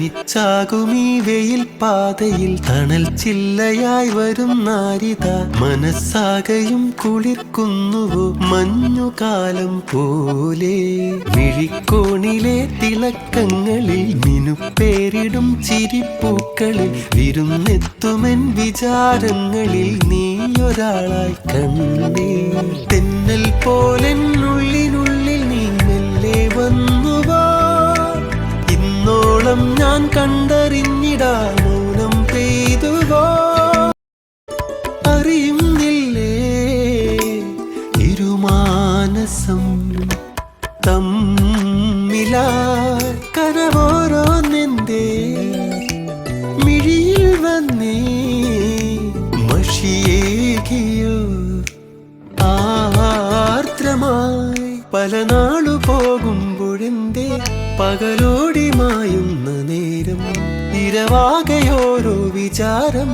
തനിച്ചാകുമീ വെയിൽ പാതയിൽ തണൽ ചില്ലയായി വരും നാരിത മനസ്സാകയും കുളിർക്കുന്നുവോ മഞ്ഞുകാലം പോലെ മിഴിക്കോണിലെ തിളക്കങ്ങളിൽ മിനുപ്പേരിടും ചിരിപ്പൂക്കളിൽ വിരുന്നെത്തുമെൻ വിചാരങ്ങളിൽ നീയൊരാളായി കണ്ടേ തെന്നൽ പോലെന്നുള്ളിനുള്ളിൽ നീ മെല്ലെ വന്നുവാ ഇന്നോളം ഞാൻ കണ്ടറിഞ്ഞിടാ മൗനം പെയ്തുവോ അറിയുന്നില്ലേ ഇരുമാനസം തമ്മിലാ കനവോരോന്നെന്തേ മിഴിയിൽ വന്നേ മഷിയേകിയോ ആർദ്രമായി പല നാളു പോകുമ്പോഴെന്തേ പകലോടി മായുന്ന നേരം ഇരവാകയോരോ വിചാരം